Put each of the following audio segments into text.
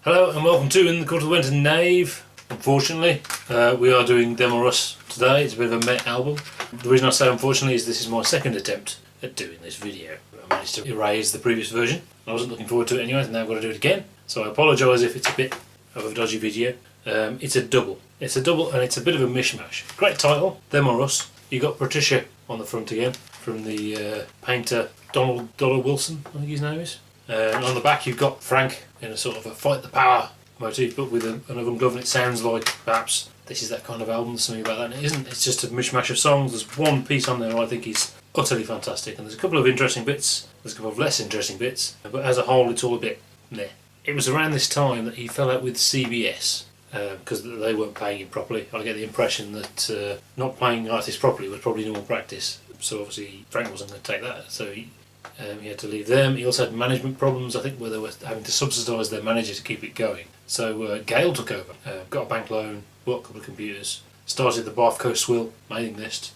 Hello and welcome to In the Court of Wenton Knave. Unfortunately, we are doing Demo Russ today. It's a bit of a Met album. The reason I say unfortunately is this is my second attempt at doing this video. I managed to erase the previous version. I wasn't looking forward to it anyway, and now I've got to do it again. So I apologise if it's a bit of a dodgy video. It's a double. It's a double and it's a bit of a mishmash. Great title, Demo Russ. You got Patricia on the front again from the painter Donald Dollar Wilson, I think his name is. And on the back you've got Frank in a sort of a fight the power motif, but with an oven-glove, and it sounds like perhaps this is that kind of album. There's something about that, and it isn't. It's just a mishmash of songs. There's one piece on there I think is utterly fantastic, and there's a couple of interesting bits, there's a couple of less interesting bits, but as a whole it's all a bit meh. It was around this time that he fell out with CBS because they weren't paying him properly. I get the impression that not paying artists properly was probably normal practice, so obviously Frank wasn't going to take that, so he had to leave them. He also had management problems, I think, where they were having to subsidise their manager to keep it going. So Gail took over, got a bank loan, bought a couple of computers, started the Barthco Swill mailing list,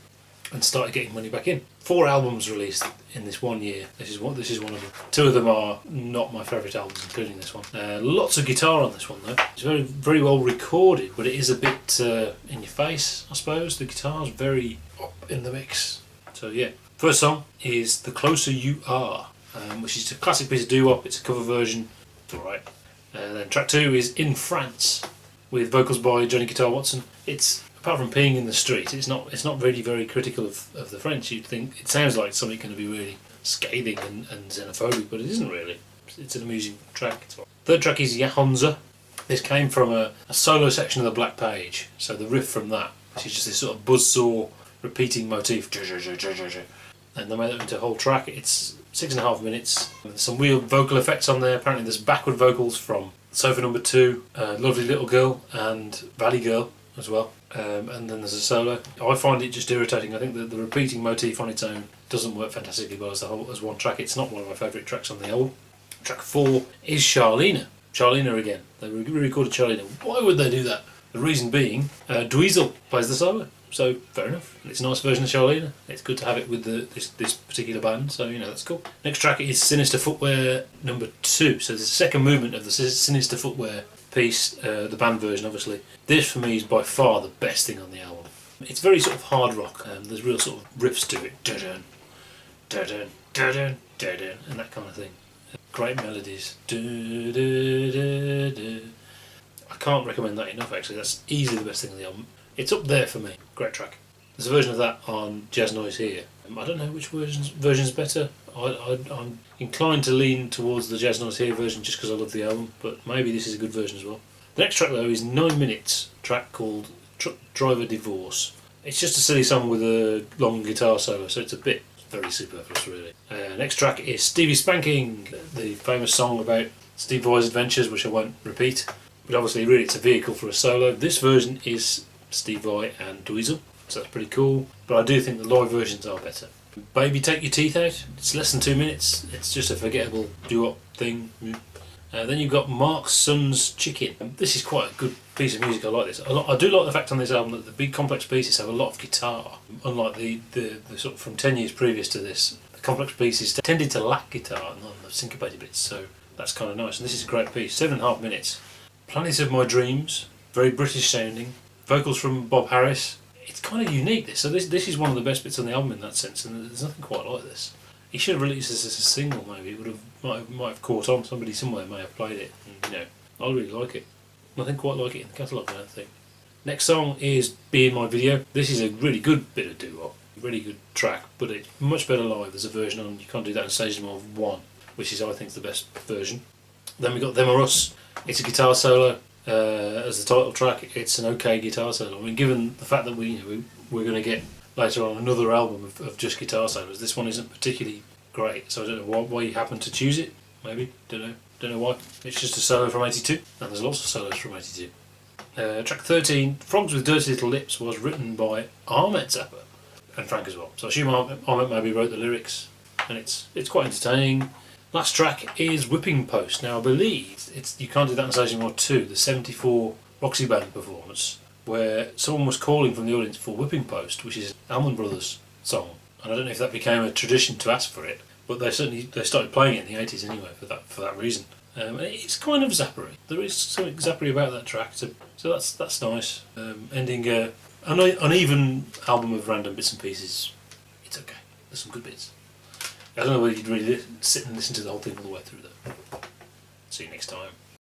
and started getting money back in. 4 albums released in this 1 year. This is one of them. 2 of them are not my favourite albums, including this one. Lots of guitar on this one though. It's very, very well recorded, but it is a bit in your face, I suppose. The guitar's very up in the mix. So yeah. First song is The Closer You Are, which is a classic piece of doo-wop. It's a cover version. It's alright. Then track 2 is In France, with vocals by Johnny Guitar Watson. It's, apart from peeing in the street, it's not really very critical of the French. You'd think it sounds like something going to be really scathing and xenophobic, but it isn't really. It's an amusing track. Third track is Hozna. This came from a solo section of the Black Page, so the riff from that, which is just this sort of buzzsaw repeating motif, and they made it into a whole track. It's 6.5 minutes. There's some weird vocal effects on there. Apparently there's backward vocals from Sofa Number 2, Lovely Little Girl and Valley Girl as well, and then there's a solo. I find it just irritating. I think that the repeating motif on its own doesn't work fantastically well as one track. It's not one of my favourite tracks on the album. Track 4 is Sharleena. Sharleena again. They re-recorded Sharleena. Why would they do that? The reason being, Dweezil plays the solo. So fair enough. It's a nice version of Sharleena. It's good to have it with this particular band, so you know, that's cool. Next track is Sinister Footwear number 2. So there's a second movement of the Sinister Footwear piece, the band version obviously. This for me is by far the best thing on the album. It's very sort of hard rock, there's real sort of riffs to it. Dun-dun, dun-dun, dun-dun, dun-dun, and that kind of thing. Great melodies. I can't recommend that enough actually. That's easily the best thing on the album. It's up there for me. Great track. There's a version of that on Jazz Noise Here. I don't know which version's better. I'm inclined to lean towards the Jazz Noise Here version just because I love the album, but maybe this is a good version as well. The next track though is 9 minutes, a track called Truck Driver Divorce. It's just a silly song with a long guitar solo, so it's a bit very superfluous really. Next track is Stevie Spanking, the famous song about Steve Vai's adventures, which I won't repeat. But obviously really it's a vehicle for a solo. This version is Steve Vai and Dweezil, so that's pretty cool, but I do think the live versions are better. Baby Take Your Teeth Out, it's less than 2 minutes, it's just a forgettable doo-wop thing. Then you've got Marque-son's Chicken. This is quite a good piece of music, I like this. I do like the fact on this album that the big complex pieces have a lot of guitar, unlike the sort of from 10 years previous to this. The complex pieces tended to lack guitar on the syncopated bits, so that's kind of nice, and this is a great piece. 7.5 minutes. Planet of My Dreams, very British sounding. Vocals from Bob Harris. It's kind of unique this. So this is one of the best bits on the album in that sense, and there's nothing quite like this. He should have released this as a single maybe. It might have caught on. Somebody somewhere may have played it. And, you know, I really like it. Nothing quite like it in the catalogue, I don't think. Next song is Be In My Video. This is a really good bit of doo-wop. Really good track, but it's much better live. There's a version on, you can't do that in stage more of 1, which is I think the best version. Then we got Them or Us. It's a guitar solo. As the title track, it's an okay guitar solo. I mean, given the fact that we're going to get later on another album of just guitar solos, this one isn't particularly great. So I don't know why you happened to choose it. Maybe don't know why. It's just a solo from '82, and there's lots of solos from '82. Track 13, Frogs with Dirty Little Lips, was written by Ahmet Zappa and Frank as well. So I assume Ahmet maybe wrote the lyrics, and it's quite entertaining. Last track is Whipping Post. Now I believe you can't do that in Stage More 2, the '74 Roxy Band performance, where someone was calling from the audience for Whipping Post, which is Allman Brothers' song. And I don't know if that became a tradition to ask for it, but they started playing it in the '80s anyway for that reason. It's kind of Zappa-y. There is something Zappa-y about that track, so that's nice. Ending an uneven album of random bits and pieces, it's okay. There's some good bits. I don't know whether you'd really sit and listen to the whole thing all the way through though. See you next time.